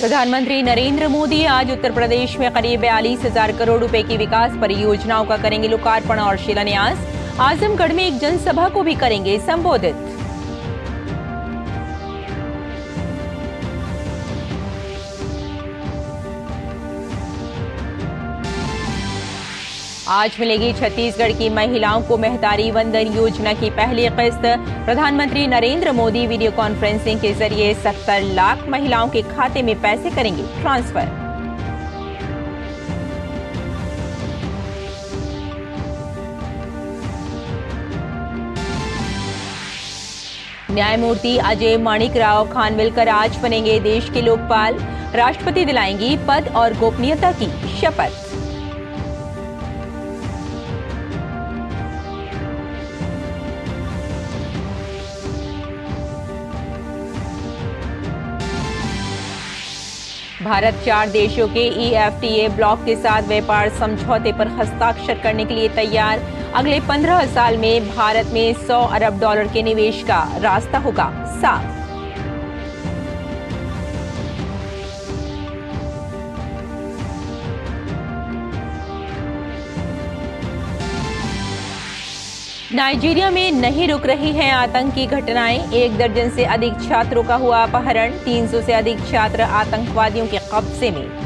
प्रधानमंत्री नरेंद्र मोदी आज उत्तर प्रदेश में करीब 42,000 करोड़ रुपए की विकास परियोजनाओं का करेंगे लोकार्पण और शिलान्यास। आजमगढ़ में एक जनसभा को भी करेंगे संबोधित। आज मिलेगी छत्तीसगढ़ की महिलाओं को महतारी वंदन योजना की पहली किस्त। प्रधानमंत्री नरेंद्र मोदी वीडियो कॉन्फ्रेंसिंग के जरिए 70 लाख महिलाओं के खाते में पैसे करेंगे ट्रांसफर। न्यायमूर्ति अजय माणिकराव खानविलकर आज बनेंगे देश के लोकपाल। राष्ट्रपति दिलाएंगी पद और गोपनीयता की शपथ। भारत 4 देशों के EFTA ब्लॉक के साथ व्यापार समझौते पर हस्ताक्षर करने के लिए तैयार। अगले 15 साल में भारत में $100 अरब के निवेश का रास्ता होगा साफ। नाइजीरिया में नहीं रुक रही हैं आतंकी घटनाएं। 1 दर्जन से अधिक छात्रों का हुआ अपहरण। 300 से अधिक छात्र आतंकवादियों के कब्जे में।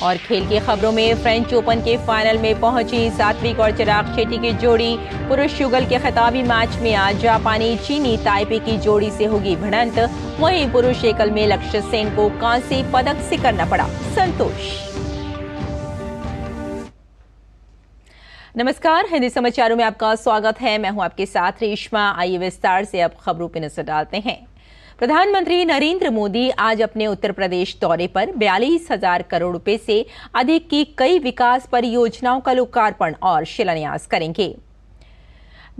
और खेल की खबरों में फ्रेंच ओपन के फाइनल में पहुंची सात्विक और चिराग शेट्टी की जोड़ी। पुरुष युगल के खिताबी मैच में आज जापानी चीनी ताइपे की जोड़ी से होगी भिड़ंत। वहीं पुरुष एकल में लक्ष्य सेन को कांस्य पदक से करना पड़ा संतोष। नमस्कार, हिंदी समाचारों में आपका स्वागत है। मैं हूं आपके साथ रेशमा। आइए विस्तार से अब खबरों पर नजर डालते हैं। प्रधानमंत्री नरेंद्र मोदी आज अपने उत्तर प्रदेश दौरे पर 42,000 करोड़ रुपए से अधिक की कई विकास परियोजनाओं का लोकार्पण और शिलान्यास करेंगे।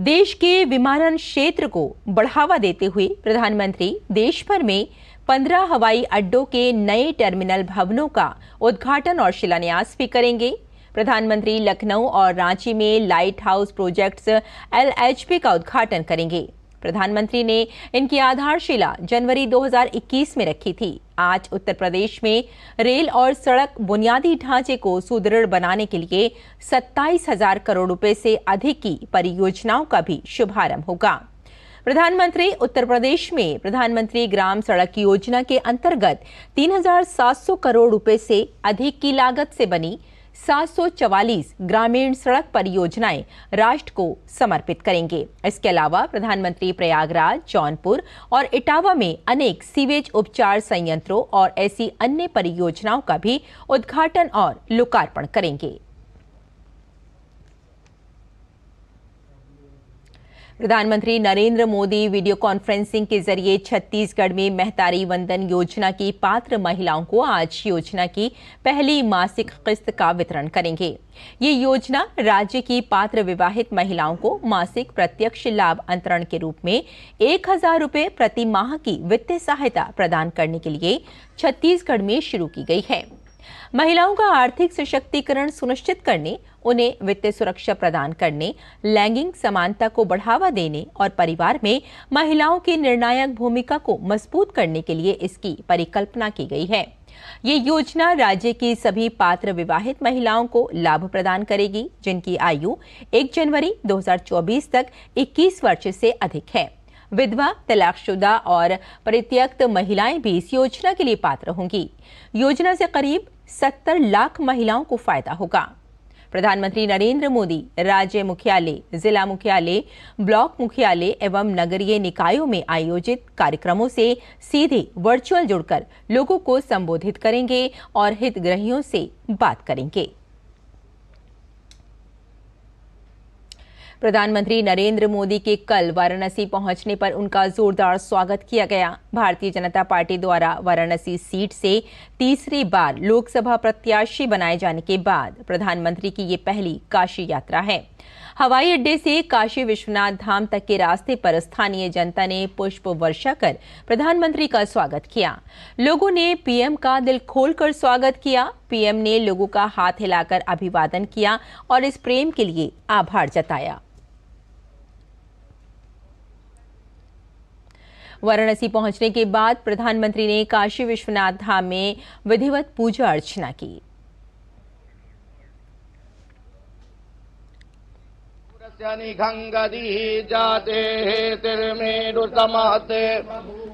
देश के विमानन क्षेत्र को बढ़ावा देते हुए प्रधानमंत्री देश भर में 15 हवाई अड्डों के नए टर्मिनल भवनों का उद्घाटन और शिलान्यास भी करेंगे। प्रधानमंत्री लखनऊ और रांची में लाइट हाउस प्रोजेक्ट्स LHP का उद्घाटन करेंगे। प्रधानमंत्री ने इनकी आधारशिला जनवरी 2021 में रखी थी। आज उत्तर प्रदेश में रेल और सड़क बुनियादी ढांचे को सुदृढ़ बनाने के लिए 27,000 करोड़ रुपए से अधिक की परियोजनाओं का भी शुभारंभ होगा। प्रधानमंत्री उत्तर प्रदेश में प्रधानमंत्री ग्राम सड़क योजना के अंतर्गत 3,700 करोड़ रुपए से अधिक की लागत से बनी 744 ग्रामीण सड़क परियोजनाएं राष्ट्र को समर्पित करेंगे। इसके अलावा प्रधानमंत्री प्रयागराज, जौनपुर और इटावा में अनेक सीवेज उपचार संयंत्रों और ऐसी अन्य परियोजनाओं का भी उद्घाटन और लोकार्पण करेंगे। प्रधानमंत्री नरेंद्र मोदी वीडियो कॉन्फ्रेंसिंग के जरिए छत्तीसगढ़ में महतारी वंदन योजना की पात्र महिलाओं को आज योजना की पहली मासिक किस्त का वितरण करेंगे। ये योजना राज्य की पात्र विवाहित महिलाओं को मासिक प्रत्यक्ष लाभ अंतरण के रूप में 1,000 रुपए प्रति माह की वित्तीय सहायता प्रदान करने के लिए छत्तीसगढ़ में शुरू की गई है। महिलाओं का आर्थिक सशक्तिकरण सुनिश्चित करने, उन्हें वित्तीय सुरक्षा प्रदान करने, लैंगिक समानता को बढ़ावा देने और परिवार में महिलाओं की निर्णायक भूमिका को मजबूत करने के लिए इसकी परिकल्पना की गई है। ये योजना राज्य की सभी पात्र विवाहित महिलाओं को लाभ प्रदान करेगी जिनकी आयु 1 जनवरी 2024 तक 21 वर्ष से अधिक है। विधवा, तलाकशुदा और परित्यक्त महिलाएं भी इस योजना के लिए पात्र होंगी। योजना से करीब 70 लाख महिलाओं को फायदा होगा। प्रधानमंत्री नरेंद्र मोदी राज्य मुख्यालय, जिला मुख्यालय, ब्लॉक मुख्यालय एवं नगरीय निकायों में आयोजित कार्यक्रमों से सीधे वर्चुअल जुड़कर लोगों को संबोधित करेंगे और हितग्राहियों से बात करेंगे। प्रधानमंत्री नरेंद्र मोदी के कल वाराणसी पहुंचने पर उनका जोरदार स्वागत किया गया। भारतीय जनता पार्टी द्वारा वाराणसी सीट से तीसरी बार लोकसभा प्रत्याशी बनाए जाने के बाद प्रधानमंत्री की ये पहली काशी यात्रा है। हवाई अड्डे से काशी विश्वनाथ धाम तक के रास्ते पर स्थानीय जनता ने पुष्प वर्षा कर प्रधानमंत्री का स्वागत किया। लोगों ने पीएम का दिल खोलकर स्वागत किया। पीएम ने लोगों का हाथ हिलाकर अभिवादन किया और इस प्रेम के लिए आभार जताया। वाराणसी पहुंचने के बाद प्रधानमंत्री ने काशी विश्वनाथ धाम में विधिवत पूजा अर्चना की। जाते तिर्मेरु समहते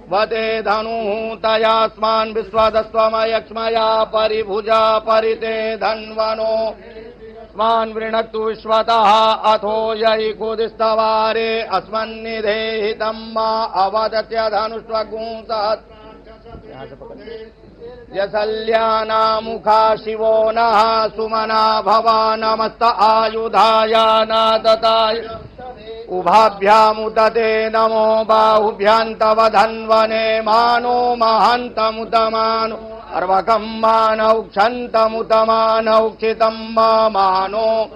वदे धनु तयास्मान् विश्वदस्वमयक्ष्मया परिभुजा परिते धन्वनो स्मान् वृणक्तु विश्वतः अथो यैकुदिस्तवारे अस्मन्निधेहितं मा अवदत्य धनुष्वगुंसत् यशल्यानामुखा शिवो नः सुमना भवा नमस्त आयुधाय नादताय उभाभ्यामुदते नमो बाहुभ्यां तव धन्वने मानो महान्तमुतमानो अर्वकं मानौक्षन्तमुतमानौक्षितं मानो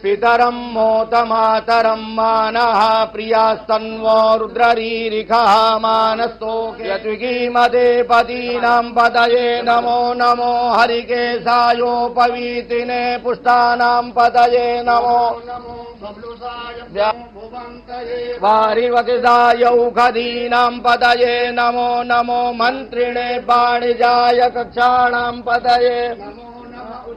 पितरं मोतमातरं मानः प्रियास्तन्वो रुद्ररीरिखः मानस्तोके यद्विकीमदे पदीनां पदये नमो नमो हरिकेशायोपवीतिने पुष्टानां पदये नमो वारिवकिदायौखदीनां पदये नमो नमो मन्त्रिणे वाणिजाय कक्षाणां पदये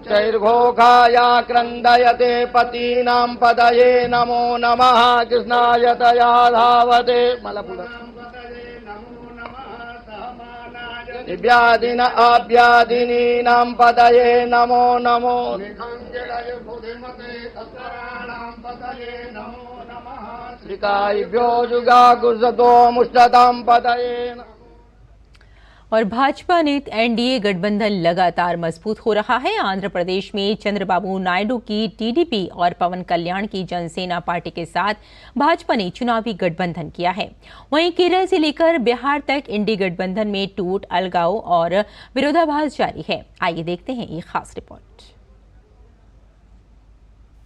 चैर्घोषाया क्रन्दयते पतीनां पदये नमो नमः कृष्णाय तया धावते दिव्यादिन आव्यादिनीनां पदये नमो नमो श्रीकाभ्यो जुगागुसतो मुष्टतां पदये। और भाजपा ने एनडीए गठबंधन लगातार मजबूत हो रहा है। आंध्र प्रदेश में चंद्रबाबू नायडू की टीडीपी और पवन कल्याण की जनसेना पार्टी के साथ भाजपा ने चुनावी गठबंधन किया है। वहीं केरल से लेकर बिहार तक इंडी गठबंधन में टूट, अलगाव और विरोधाभास जारी है। आइए देखते हैं ये खास रिपोर्ट।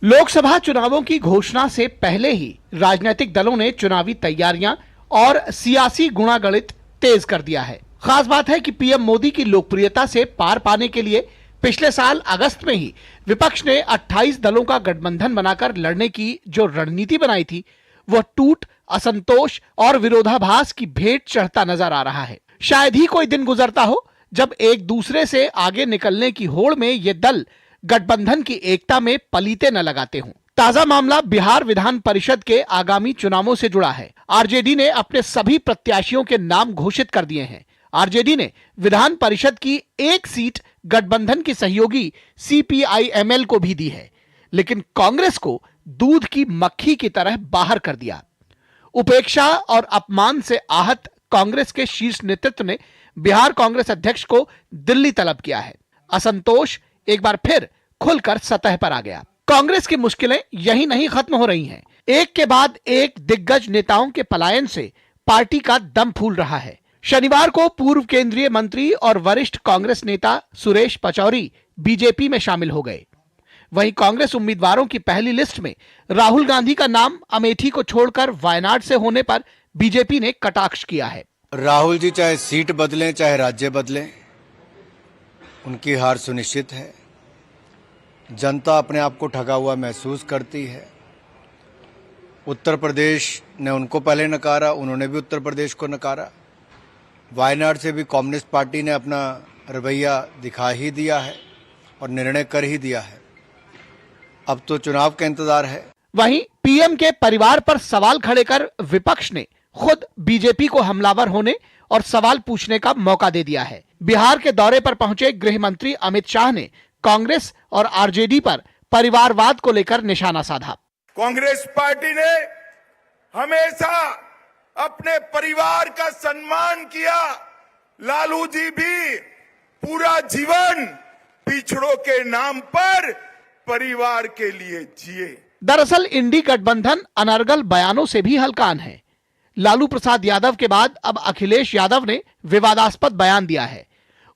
लोकसभा चुनावों की घोषणा से पहले ही राजनीतिक दलों ने चुनावी तैयारियां और सियासी गुणागणित तेज कर दिया है। खास बात है कि पीएम मोदी की लोकप्रियता से पार पाने के लिए पिछले साल अगस्त में ही विपक्ष ने 28 दलों का गठबंधन बनाकर लड़ने की जो रणनीति बनाई थी, वह टूट, असंतोष और विरोधाभास की भेंट चढ़ता नजर आ रहा है। शायद ही कोई दिन गुजरता हो जब एक दूसरे से आगे निकलने की होड़ में ये दल गठबंधन की एकता में पलीते न लगाते हों। ताजा मामला बिहार विधान परिषद के आगामी चुनावों से जुड़ा है। आरजेडी ने अपने सभी प्रत्याशियों के नाम घोषित कर दिए हैं। आरजेडी ने विधान परिषद की एक सीट गठबंधन की सहयोगी सीपीआईएमएल को भी दी है, लेकिन कांग्रेस को दूध की मक्खी की तरह बाहर कर दिया। उपेक्षा और अपमान से आहत कांग्रेस के शीर्ष नेतृत्व ने बिहार कांग्रेस अध्यक्ष को दिल्ली तलब किया है। असंतोष एक बार फिर खुलकर सतह पर आ गया। कांग्रेस की मुश्किलें यही नहीं खत्म हो रही हैं। एक के बाद एक दिग्गज नेताओं के पलायन से पार्टी का दम फूल रहा है। शनिवार को पूर्व केंद्रीय मंत्री और वरिष्ठ कांग्रेस नेता सुरेश पचौरी बीजेपी में शामिल हो गए। वहीं कांग्रेस उम्मीदवारों की पहली लिस्ट में राहुल गांधी का नाम अमेठी को छोड़कर वायनाड से होने पर बीजेपी ने कटाक्ष किया है। राहुल जी चाहे सीट बदलें चाहे राज्य बदलें, उनकी हार सुनिश्चित है। जनता अपने आप को ठगा हुआ महसूस करती है। उत्तर प्रदेश ने उनको पहले नकारा, उन्होंने भी उत्तर प्रदेश को नकारा। वायनाड से भी कम्युनिस्ट पार्टी ने अपना रवैया दिखा ही दिया है और निर्णय कर ही दिया है। अब तो चुनाव का इंतजार है। वहीं पीएम के परिवार पर सवाल खड़े कर विपक्ष ने खुद बीजेपी को हमलावर होने और सवाल पूछने का मौका दे दिया है। बिहार के दौरे पर पहुंचे गृह मंत्री अमित शाह ने कांग्रेस और आरजेडी पर परिवारवाद को लेकर निशाना साधा। कांग्रेस पार्टी ने हमेशा अपने परिवार का सम्मान किया। लालू जी भी पूरा जीवन पिछड़ों के नाम पर परिवार के लिए जिए। दरअसल इंडी गठबंधन अनर्गल बयानों से भी हल्कान है। लालू प्रसाद यादव के बाद अब अखिलेश यादव ने विवादास्पद बयान दिया है।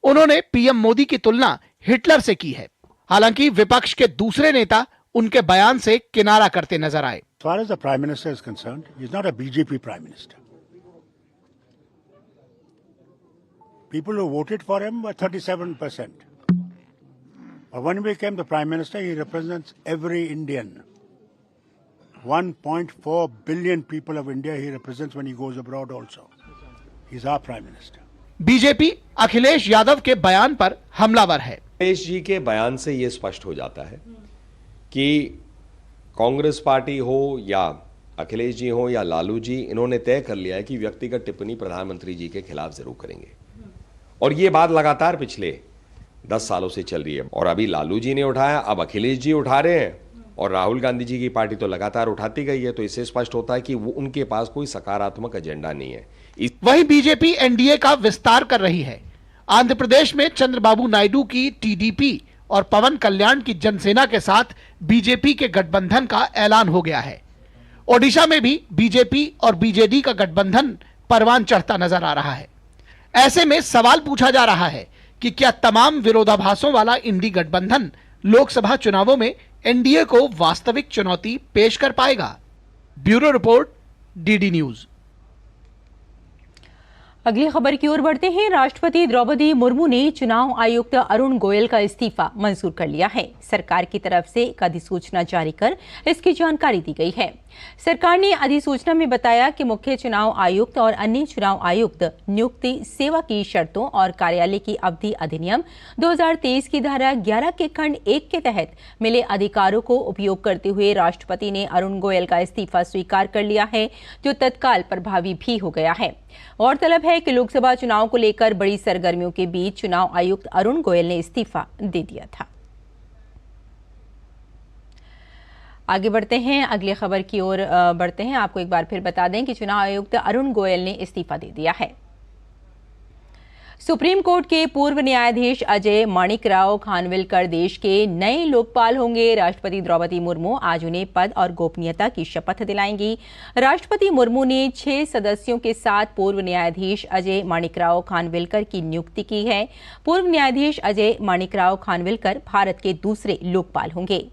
उन्होंने पीएम मोदी की तुलना हिटलर से की है। हालांकि विपक्ष के दूसरे नेता उनके बयान से किनारा करते नजर आए। As far as the Prime Minister is concerned, he is not a BJP Prime Minister. People who voted for him were 37%. But when he became the Prime Minister, he represents every Indian. 1.4 billion people of India he represents when he goes abroad also. He's our Prime Minister. BJP Akhilesh Yadav के बयान पर हमलावर है। अखिलेश जी के बयान से यह स्पष्ट हो जाता है कि कांग्रेस पार्टी हो या अखिलेश जी हो या लालू जी, इन्होंने तय कर लिया है कि व्यक्तिगत टिप्पणी प्रधानमंत्री जी के खिलाफ जरूर करेंगे। और ये बात लगातार पिछले 10 सालों से चल रही है। और अभी लालू जी ने उठाया, अब अखिलेश जी उठा रहे हैं और राहुल गांधी जी की पार्टी तो लगातार उठाती गई है। तो इससे स्पष्ट होता है कि वो उनके पास कोई सकारात्मक एजेंडा नहीं है। वहीं बीजेपी एनडीए का विस्तार कर रही है। आंध्र प्रदेश में चंद्रबाबू नायडू की टीडीपी और पवन कल्याण की जनसेना के साथ बीजेपी के गठबंधन का ऐलान हो गया है। ओडिशा में भी बीजेपी और बीजेडी का गठबंधन परवान चढ़ता नजर आ रहा है। ऐसे में सवाल पूछा जा रहा है कि क्या तमाम विरोधाभासों वाला इंडी गठबंधन लोकसभा चुनावों में एनडीए को वास्तविक चुनौती पेश कर पाएगा? Bureau report, DD news. अगली खबर की ओर बढ़ते हैं। राष्ट्रपति द्रौपदी मुर्मू ने चुनाव आयुक्त अरुण गोयल का इस्तीफा मंजूर कर लिया है। सरकार की तरफ से एक अधिसूचना जारी कर इसकी जानकारी दी गई है। सरकार ने अधिसूचना में बताया कि मुख्य चुनाव आयुक्त और अन्य चुनाव आयुक्त नियुक्ति, सेवा की शर्तों और कार्यालय की अवधि अधिनियम 2023 की धारा 11 के खंड 1 के तहत मिले अधिकारों को उपयोग करते हुए राष्ट्रपति ने अरुण गोयल का इस्तीफा स्वीकार कर लिया है, जो तत्काल प्रभावी भी हो गया है। गौरतलब है कि लोकसभा चुनाव को लेकर बड़ी सरगर्मियों के बीच चुनाव आयुक्त अरुण गोयल ने इस्तीफा दे दिया था। आगे बढ़ते हैं, अगली खबर की ओर बढ़ते हैं। आपको एक बार फिर बता दें कि चुनाव आयुक्त अरुण गोयल ने इस्तीफा दे दिया है। सुप्रीम कोर्ट के पूर्व न्यायाधीश अजय माणिकराव खानविलकर देश के नए लोकपाल होंगे। राष्ट्रपति द्रौपदी मुर्मू आज उन्हें पद और गोपनीयता की शपथ दिलाएंगी। राष्ट्रपति मुर्मू ने 6 सदस्यों के साथ पूर्व न्यायाधीश अजय माणिकराव खानविलकर की नियुक्ति की है। पूर्व न्यायाधीश अजय माणिकराव खानविलकर भारत के दूसरे लोकपाल होंगे।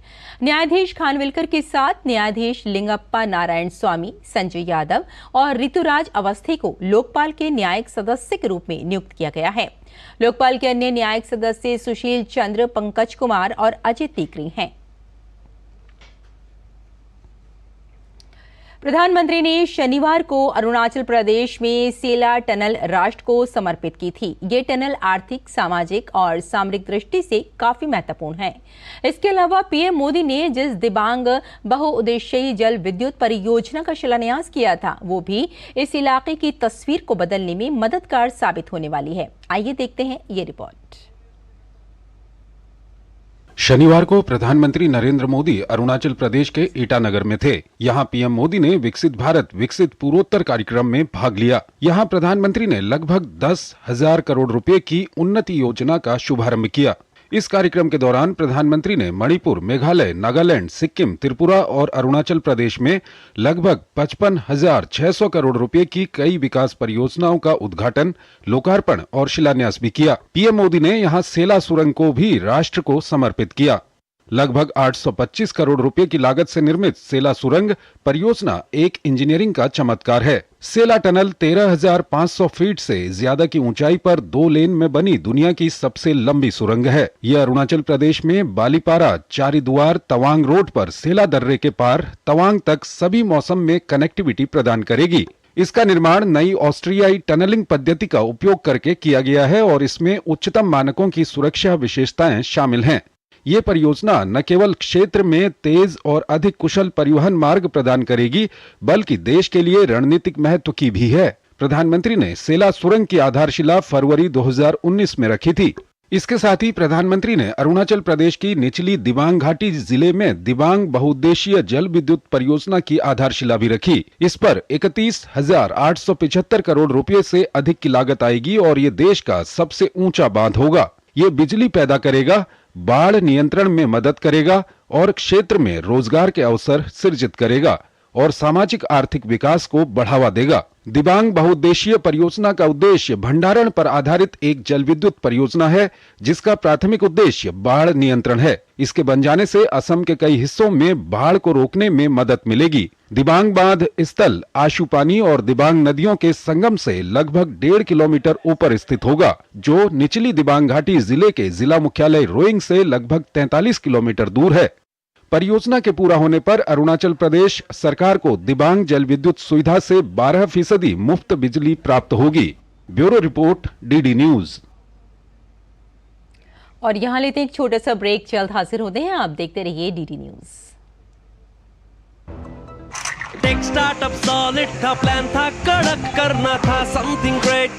न्यायाधीश खानविलकर के साथ न्यायाधीश लिंगप्पा नारायण स्वामी, संजय यादव और ऋतुराज अवस्थी को लोकपाल के न्यायिक सदस्य के रूप में नियुक्त किया गया है। लोकपाल के अन्य न्यायिक सदस्य सुशील चंद्र, पंकज कुमार और अजय टीकरी हैं। प्रधानमंत्री ने शनिवार को अरुणाचल प्रदेश में सेला टनल राष्ट्र को समर्पित की थी। ये टनल आर्थिक, सामाजिक और सामरिक दृष्टि से काफी महत्वपूर्ण है। इसके अलावा पीएम मोदी ने जिस दिबांग बहुउद्देशीय जल विद्युत परियोजना का शिलान्यास किया था, वो भी इस इलाके की तस्वीर को बदलने में मददगार साबित होने वाली है। आइए देखते हैं ये रिपोर्ट। शनिवार को प्रधानमंत्री नरेंद्र मोदी अरुणाचल प्रदेश के ईटानगर में थे। यहां पीएम मोदी ने विकसित भारत विकसित पूर्वोत्तर कार्यक्रम में भाग लिया। यहां प्रधानमंत्री ने लगभग 10,000 करोड़ रुपए की उन्नति योजना का शुभारंभ किया। इस कार्यक्रम के दौरान प्रधानमंत्री ने मणिपुर, मेघालय, नागालैंड, सिक्किम, त्रिपुरा और अरुणाचल प्रदेश में लगभग 55,600 करोड़ रुपए की कई विकास परियोजनाओं का उद्घाटन, लोकार्पण और शिलान्यास भी किया। पीएम मोदी ने यहां सेला सुरंग को भी राष्ट्र को समर्पित किया। लगभग 825 करोड़ रुपए की लागत से निर्मित सेला सुरंग परियोजना एक इंजीनियरिंग का चमत्कार है। सेला टनल 13,500 फीट से ज्यादा की ऊंचाई पर 2 लेन में बनी दुनिया की सबसे लंबी सुरंग है। यह अरुणाचल प्रदेश में बालीपारा, चारीदुआर, तवांग रोड पर सेला दर्रे के पार तवांग तक सभी मौसम में कनेक्टिविटी प्रदान करेगी। इसका निर्माण नई ऑस्ट्रियाई टनलिंग पद्धति का उपयोग करके किया गया है और इसमें उच्चतम मानकों की सुरक्षा विशेषताएं शामिल हैं। ये परियोजना न केवल क्षेत्र में तेज और अधिक कुशल परिवहन मार्ग प्रदान करेगी, बल्कि देश के लिए रणनीतिक महत्व की भी है। प्रधानमंत्री ने सेला सुरंग की आधारशिला फरवरी 2019 में रखी थी। इसके साथ ही प्रधानमंत्री ने अरुणाचल प्रदेश की निचली दिबांग घाटी जिले में दिबांग बहुउद्देशीय जल विद्युत परियोजना की आधारशिला भी रखी। इस पर 31,875 करोड़ रुपए से अधिक की लागत आएगी और ये देश का सबसे ऊंचा बांध होगा। ये बिजली पैदा करेगा, बाढ़ नियंत्रण में मदद करेगा और क्षेत्र में रोजगार के अवसर सृजित करेगा। और सामाजिक आर्थिक विकास को बढ़ावा देगा। दिबांग बहुउद्देशीय परियोजना का उद्देश्य भंडारण पर आधारित एक जल विद्युत परियोजना है, जिसका प्राथमिक उद्देश्य बाढ़ नियंत्रण है। इसके बन जाने से असम के कई हिस्सों में बाढ़ को रोकने में मदद मिलेगी। दिबांग बांध स्थल आशुपानी और दिबांग नदियों के संगम से लगभग 1.5 किलोमीटर ऊपर स्थित होगा, जो निचली दिबांग घाटी जिले के जिला मुख्यालय रोइंग से लगभग 43 किलोमीटर दूर है। परियोजना के पूरा होने पर अरुणाचल प्रदेश सरकार को दिबांग जल विद्युत सुविधा से 12% मुफ्त बिजली प्राप्त होगी। Bureau report, DD news. और यहाँ लेते हैं एक छोटा सा ब्रेक, जल्द हाजिर होते हैं। आप देखते रहिए DD news. Tech startup solid था, प्लान था कड़क, करना था समथिंग ग्रेट,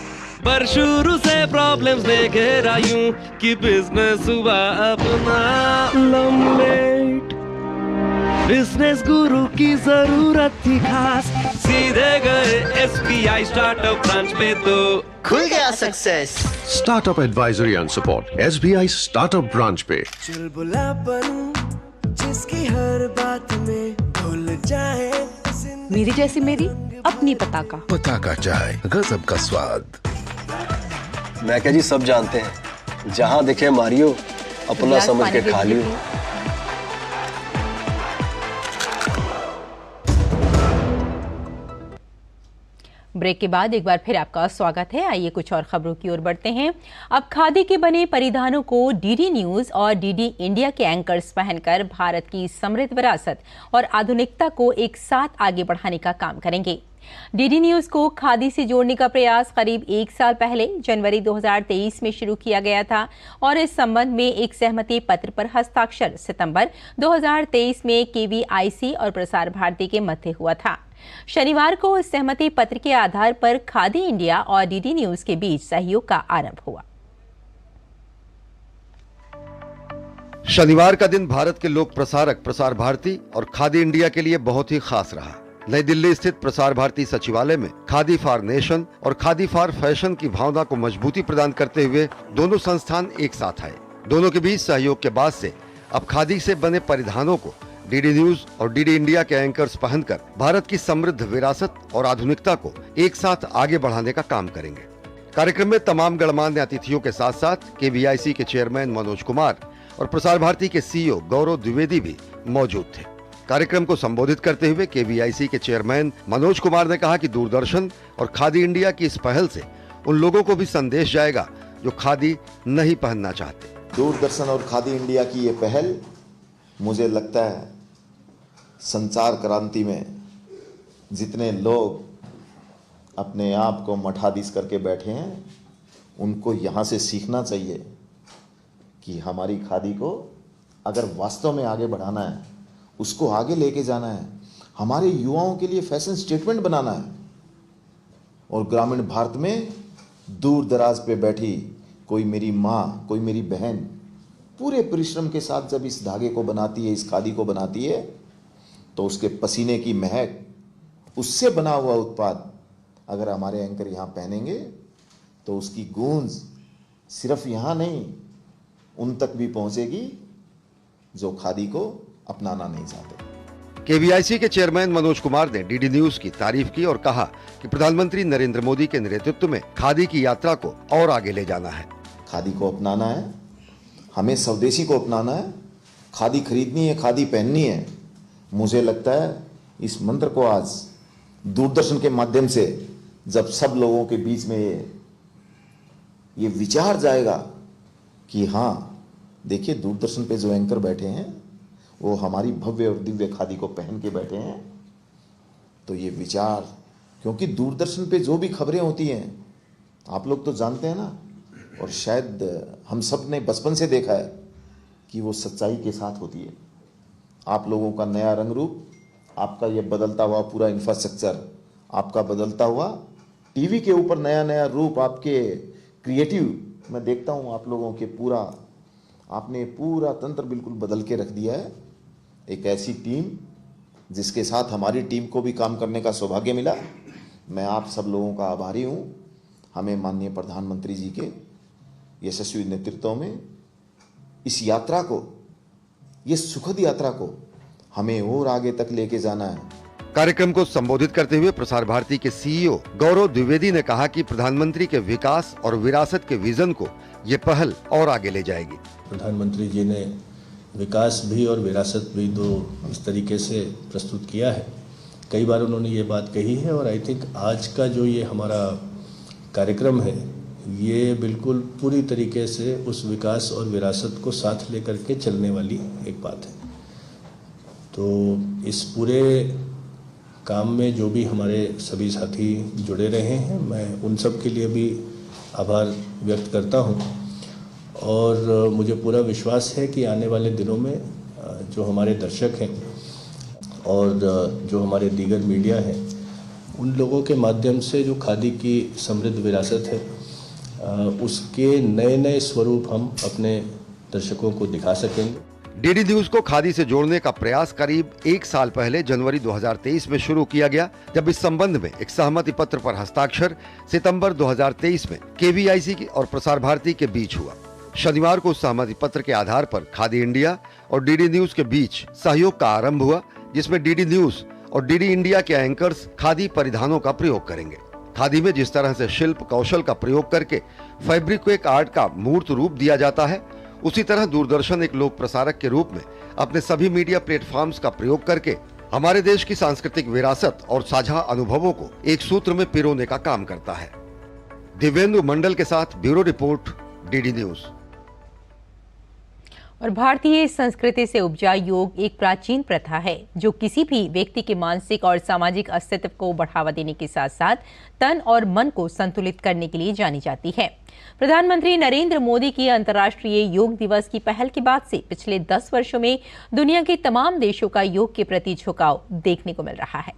पर शुरू से प्रॉब्लम्स ने घेरा यूं कि बिजनेस हुआ अपना लम्बेट। बिजनेस गुरु की जरूरत थी खास, सीधे गए SBI स्टार्टअप ब्रांच पे तो खुल गया success. Startup advisory and support SBI startup branch पे। चुलबुलापन जिसकी हर बात में भूल जाए, मेरी जैसी मेरी अपनी पताका चाय, गजब का स्वाद। मैं क्या जी, सब जानते हैं, जहाँ दिखे मारियो, अपना समझ के खा लियो। ब्रेक के बाद एक बार फिर आपका स्वागत है। आइए कुछ और खबरों की ओर बढ़ते हैं। अब खादी के बने परिधानों को डीडी न्यूज और डीडी इंडिया के एंकर्स पहनकर भारत की समृद्ध विरासत और आधुनिकता को एक साथ आगे बढ़ाने का काम करेंगे। डीडी न्यूज को खादी से जोड़ने का प्रयास करीब 1 साल पहले जनवरी 2023 में शुरू किया गया था और इस संबंध में एक सहमति पत्र पर हस्ताक्षर सितंबर 2023 में KVIC और प्रसार भारती के मध्य हुआ था। शनिवार को इस सहमति पत्र के आधार पर खादी इंडिया और डीडी न्यूज के बीच सहयोग का आरंभ हुआ। शनिवार का दिन भारत के लोक प्रसारक प्रसार भारती और खादी इंडिया के लिए बहुत ही खास रहा। नई दिल्ली स्थित प्रसार भारती सचिवालय में खादी फॉर नेशन और खादी फॉर फैशन की भावना को मजबूती प्रदान करते हुए दोनों संस्थान एक साथ आए। दोनों के बीच सहयोग के बाद से अब खादी से बने परिधानों को डीडी न्यूज और डीडी इंडिया के एंकर्स पहनकर भारत की समृद्ध विरासत और आधुनिकता को एक साथ आगे बढ़ाने का काम करेंगे। कार्यक्रम में तमाम गणमान्य अतिथियों के साथ साथ KVIC के चेयरमैन मनोज कुमार और प्रसार भारती के CEO गौरव द्विवेदी भी मौजूद थे। कार्यक्रम को संबोधित करते हुए KVIC के चेयरमैन मनोज कुमार ने कहा कि दूरदर्शन और खादी इंडिया की इस पहल से उन लोगों को भी संदेश जाएगा जो खादी नहीं पहनना चाहते। दूरदर्शन और खादी इंडिया की ये पहल, मुझे लगता है संचार क्रांति में जितने लोग अपने आप को मठाधीश करके बैठे हैं, उनको यहाँ से सीखना चाहिए कि हमारी खादी को अगर वास्तव में आगे बढ़ाना है, उसको आगे लेके जाना है, हमारे युवाओं के लिए फैशन स्टेटमेंट बनाना है और ग्रामीण भारत में दूर दराज पे बैठी कोई मेरी माँ, कोई मेरी बहन पूरे परिश्रम के साथ जब इस धागे को बनाती है, इस खादी को बनाती है, तो उसके पसीने की महक, उससे बना हुआ उत्पाद अगर हमारे एंकर यहाँ पहनेंगे तो उसकी गूंज सिर्फ यहाँ नहीं, उन तक भी पहुंचेगी जो खादी को अपनाना नहीं चाहते। KVIC के चेयरमैन मनोज कुमार ने डीडी न्यूज की तारीफ की और कहा कि प्रधानमंत्री नरेंद्र मोदी के नेतृत्व में खादी की यात्रा को और आगे ले जाना है। खादी को अपनाना है, हमें स्वदेशी को अपनाना है, खादी खरीदनी है, खादी पहननी है। मुझे लगता है इस मंत्र को आज दूरदर्शन के माध्यम से जब सब लोगों के बीच में ये विचार जाएगा कि हाँ देखिए, दूरदर्शन पे जो एंकर बैठे हैं वो हमारी भव्य और दिव्य खादी को पहन के बैठे हैं, तो ये विचार, क्योंकि दूरदर्शन पे जो भी खबरें होती हैं आप लोग तो जानते हैं ना, और शायद हम सब ने बचपन से देखा है कि वो सच्चाई के साथ होती है। आप लोगों का नया रंग रूप, आपका ये बदलता हुआ पूरा इंफ्रास्ट्रक्चर, आपका बदलता हुआ टीवी के ऊपर नया नया रूप, आपके क्रिएटिव मैं देखता हूँ आप लोगों के आपने पूरा तंत्र बिल्कुल बदल के रख दिया है। एक ऐसी टीम जिसके साथ हमारी टीम को भी काम करने का सौभाग्य मिला, मैं आप सब लोगों का आभारी हूँ। हमें माननीय प्रधानमंत्री जी के यशस्वी नेतृत्व में इस यात्रा को, ये सुखद यात्रा को हमें और आगे तक लेके जाना है। कार्यक्रम को संबोधित करते हुए प्रसार भारती के सीईओ गौरव द्विवेदी ने कहा कि प्रधानमंत्री के विकास और विरासत के विजन को ये पहल और आगे ले जाएगी। प्रधानमंत्री जी ने विकास भी और विरासत भी दो इस तरीके से प्रस्तुत किया है। कई बार उन्होंने ये बात कही है और आई थिंक आज का जो ये हमारा कार्यक्रम है ये बिल्कुल पूरी तरीके से उस विकास और विरासत को साथ लेकर के चलने वाली एक बात है। तो इस पूरे काम में जो भी हमारे सभी साथी जुड़े रहे हैं, मैं उन सब के लिए भी आभार व्यक्त करता हूं और मुझे पूरा विश्वास है कि आने वाले दिनों में जो हमारे दर्शक हैं और जो हमारे दीगर मीडिया हैं, उन लोगों के माध्यम से जो खादी की समृद्ध विरासत है उसके नए नए स्वरूप हम अपने दर्शकों को दिखा सकेंगे। डीडी न्यूज को खादी से जोड़ने का प्रयास करीब 1 साल पहले जनवरी 2023 में शुरू किया गया, जब इस संबंध में एक सहमति पत्र पर हस्ताक्षर सितंबर 2023 में केवीआईसी और प्रसार भारती के बीच हुआ। शनिवार को उस सहमति पत्र के आधार पर खादी इंडिया और डीडी न्यूज के बीच सहयोग का आरंभ हुआ, जिसमें डीडी न्यूज और डीडी इंडिया के एंकर्स खादी परिधानों का प्रयोग करेंगे। खादी में जिस तरह से शिल्प कौशल का प्रयोग करके फैब्रिक को एक आर्ट का मूर्त रूप दिया जाता है, उसी तरह दूरदर्शन एक लोक प्रसारक के रूप में अपने सभी मीडिया प्लेटफॉर्म्स का प्रयोग करके हमारे देश की सांस्कृतिक विरासत और साझा अनुभवों को एक सूत्र में पिरोने का काम करता है। दिव्येंदु मंडल के साथ ब्यूरो रिपोर्ट, डीडी न्यूज। और भारतीय संस्कृति से उपजा योग एक प्राचीन प्रथा है जो किसी भी व्यक्ति के मानसिक और सामाजिक अस्तित्व को बढ़ावा देने के साथ साथ तन और मन को संतुलित करने के लिए जानी जाती है। प्रधानमंत्री नरेंद्र मोदी की अंतर्राष्ट्रीय योग दिवस की पहल के बाद से पिछले 10 वर्षों में दुनिया के तमाम देशों का योग के प्रति झुकाव देखने को मिल रहा है।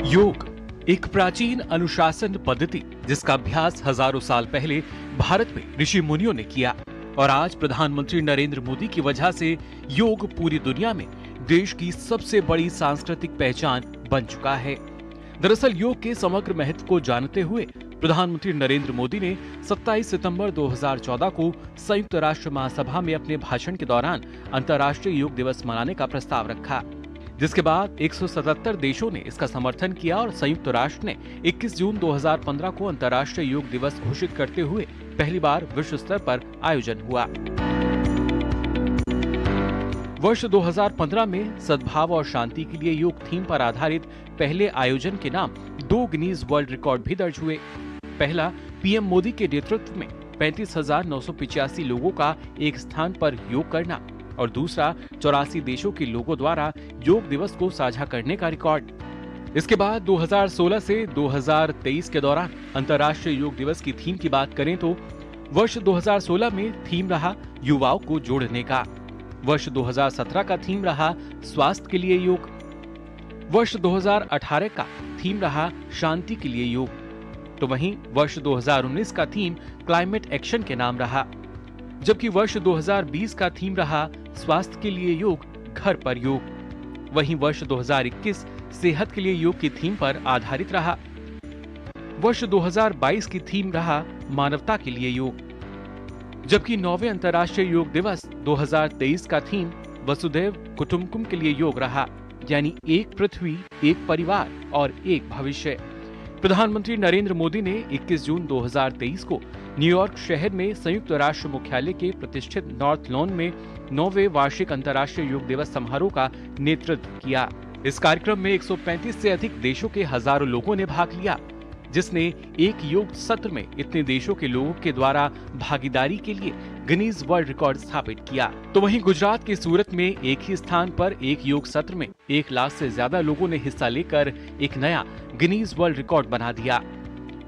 योग एक प्राचीन अनुशासन पद्धति जिसका अभ्यास हजारों साल पहले भारत में ऋषि मुनियों ने किया और आज प्रधानमंत्री नरेंद्र मोदी की वजह से योग पूरी दुनिया में देश की सबसे बड़ी सांस्कृतिक पहचान बन चुका है। दरअसल योग के समग्र महत्व को जानते हुए प्रधानमंत्री नरेंद्र मोदी ने 27 सितंबर 2014 को संयुक्त राष्ट्र महासभा में अपने भाषण के दौरान अंतर्राष्ट्रीय योग दिवस मनाने का प्रस्ताव रखा, जिसके बाद 177 देशों ने इसका समर्थन किया और संयुक्त राष्ट्र ने 21 जून 2015 को अंतर्राष्ट्रीय योग दिवस घोषित करते हुए पहली बार विश्व स्तर पर आयोजन हुआ। वर्ष 2015 में सद्भाव और शांति के लिए योग थीम पर आधारित पहले आयोजन के नाम 2 गिनीज वर्ल्ड रिकॉर्ड भी दर्ज हुए। पहला पीएम मोदी के नेतृत्व में 35,985 लोगों का एक स्थान पर योग करना और दूसरा 84 देशों के लोगों द्वारा योग दिवस को साझा करने का रिकॉर्ड। इसके बाद 2016 से 2023 के दौरान अंतर्राष्ट्रीय योग दिवस की थीम की बात करें तो वर्ष 2016 में थीम रहा युवाओं को जोड़ने का, वर्ष 2017 का थीम रहा स्वास्थ्य के लिए योग, वर्ष 2018 का थीम रहा शांति के लिए योग, तो वहीं वर्ष 2019 का थीम क्लाइमेट एक्शन के नाम रहा, जबकि वर्ष 2020 का थीम रहा स्वास्थ्य के लिए योग, घर पर योग। वहीं वर्ष 2021 सेहत के लिए योग की थीम पर आधारित रहा। वर्ष 2022 की थीम रहा मानवता के लिए योग, जबकि 9वें अंतर्राष्ट्रीय योग दिवस 2023 का थीम वसुधैव कुटुंबकम के लिए योग रहा, यानी एक पृथ्वी, एक परिवार और एक भविष्य। प्रधानमंत्री नरेंद्र मोदी ने 21 जून 2023 को न्यूयॉर्क शहर में संयुक्त राष्ट्र मुख्यालय के प्रतिष्ठित नॉर्थ लॉन में 9वें वार्षिक अंतर्राष्ट्रीय योग दिवस समारोह का नेतृत्व किया। इस कार्यक्रम में 135 से अधिक देशों के हजारों लोगों ने भाग लिया, जिसने एक योग सत्र में इतने देशों के लोगों के द्वारा भागीदारी के लिए गिनीज वर्ल्ड रिकॉर्ड स्थापित किया। तो वहीं गुजरात के सूरत में एक ही स्थान पर एक योग सत्र में 1 लाख से ज्यादा लोगों ने हिस्सा लेकर एक नया गिनीज वर्ल्ड रिकॉर्ड बना दिया।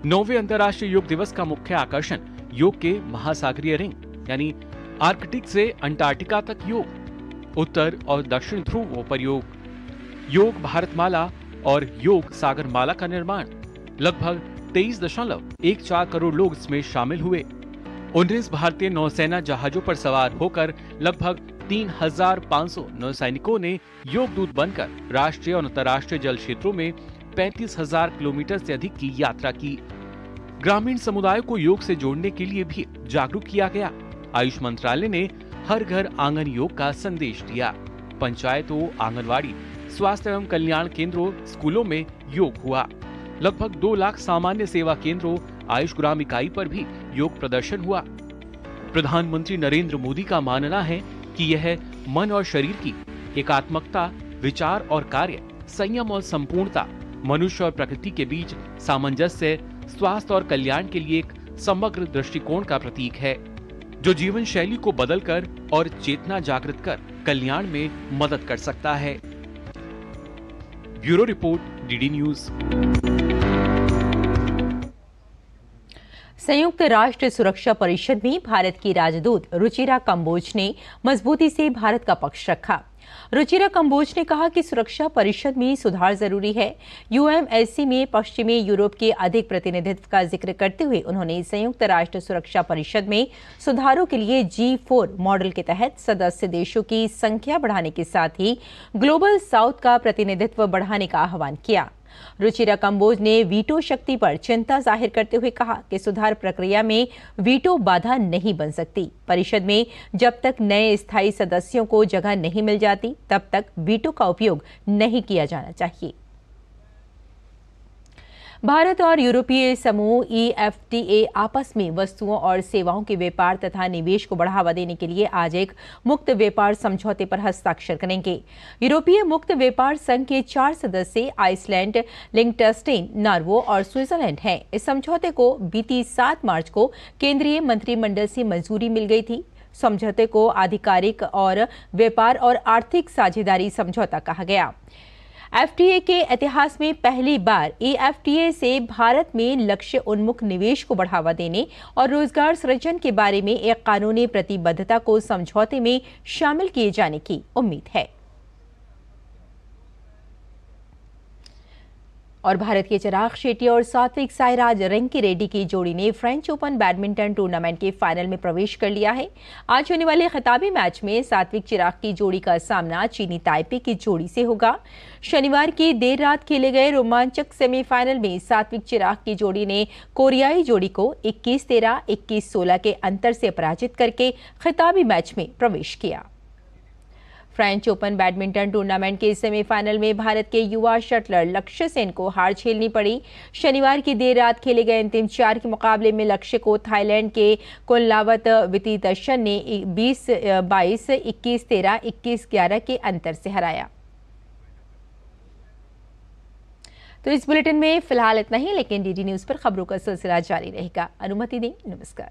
9वें अंतर्राष्ट्रीय योग दिवस का मुख्य आकर्षण योग के महासागरीय रिंग यानी आर्कटिक से अंटार्कटिका तक योग, उत्तर और दक्षिण ध्रुवों पर योग भारतमाला और योग सागरमाला का निर्माण। लगभग 23.14 करोड़ लोग इसमें शामिल हुए। 19 भारतीय नौसेना जहाजों पर सवार होकर लगभग 3,500 नौसैनिकों ने योग दूत बनकर राष्ट्रीय और अंतर्राष्ट्रीय जल क्षेत्रों में 35,000 किलोमीटर से अधिक की यात्रा की। ग्रामीण समुदाय को योग से जोड़ने के लिए भी जागरूक किया गया। आयुष मंत्रालय ने हर घर आंगन योग का संदेश दिया। पंचायतों, आंगनवाड़ी, स्वास्थ्य एवं कल्याण केंद्रों, स्कूलों में योग हुआ। लगभग 2 लाख सामान्य सेवा केंद्रों, आयुष ग्राम इकाई पर भी योग प्रदर्शन हुआ। प्रधानमंत्री नरेंद्र मोदी का मानना है कि यह मन और शरीर की एकात्मकता, विचार और कार्य, संयम और संपूर्णता, मनुष्य और प्रकृति के बीच सामंजस्य, स्वास्थ्य और कल्याण के लिए एक समग्र दृष्टिकोण का प्रतीक है, जो जीवन शैली को बदलकर और चेतना जागृत कर कल्याण में मदद कर सकता है। Bureau report, DD news. संयुक्त राष्ट्र सुरक्षा परिषद में भारत की राजदूत रुचिरा कंबोज ने मजबूती से भारत का पक्ष रखा। रुचिरा कंबोज ने कहा कि सुरक्षा परिषद में सुधार जरूरी है। यूएमएससी में पश्चिमी यूरोप के अधिक प्रतिनिधित्व का जिक्र करते हुए उन्होंने संयुक्त राष्ट्र सुरक्षा परिषद में सुधारों के लिए G4 मॉडल के तहत सदस्य देशों की संख्या बढ़ाने के साथ ही ग्लोबल साउथ का प्रतिनिधित्व बढ़ाने का आह्वान किया। रुचिरा कंबोज ने वीटो शक्ति पर चिंता जाहिर करते हुए कहा कि सुधार प्रक्रिया में वीटो बाधा नहीं बन सकती। परिषद में जब तक नए स्थायी सदस्यों को जगह नहीं मिल जाती, तब तक वीटो का उपयोग नहीं किया जाना चाहिए। भारत और यूरोपीय समूह EFTA आपस में वस्तुओं और सेवाओं के व्यापार तथा निवेश को बढ़ावा देने के लिए आज एक मुक्त व्यापार समझौते पर हस्ताक्षर करेंगे। यूरोपीय मुक्त व्यापार संघ के 4 सदस्य आइसलैंड, लिंकटेनस्टाइन, नॉर्वे और स्विट्जरलैंड हैं। इस समझौते को बीती 7 मार्च को केंद्रीय मंत्रिमंडल से मंजूरी मिल गई थी। समझौते को आधिकारिक और व्यापार और आर्थिक साझेदारी समझौता कहा गया। FTA के इतिहास में पहली बार EFTA से भारत में लक्ष्य उन्मुख निवेश को बढ़ावा देने और रोजगार सृजन के बारे में एक कानूनी प्रतिबद्धता को समझौते में शामिल किए जाने की उम्मीद है। और भारत के चिराग शेट्टी और सात्विक साईराज रंकीरेड्डी की जोड़ी ने फ्रेंच ओपन बैडमिंटन टूर्नामेंट के फाइनल में प्रवेश कर लिया है। आज होने वाले खिताबी मैच में सात्विक चिराग की जोड़ी का सामना चीनी ताइपे की जोड़ी से होगा। शनिवार की देर रात खेले गए रोमांचक सेमीफाइनल में सात्विक चिराग की जोड़ी ने कोरियाई जोड़ी को 21-13, 21-16 के अंतर से पराजित करके खिताबी मैच में प्रवेश किया। फ्रेंच ओपन बैडमिंटन टूर्नामेंट के सेमीफाइनल में भारत के युवा शटलर लक्ष्य सेन को हार झेलनी पड़ी। शनिवार की देर रात खेले गए अंतिम 4 के मुकाबले में लक्ष्य को थाईलैंड के कुनलावत वितीतशन ने 20-22, 21-13, 21-11 के अंतर से हराया। तो इस बुलेटिन में फिलहाल इतना ही, लेकिन डीडी न्यूज पर खबरों का सिलसिला जारी रहेगा। अनुमति दें, नमस्कार।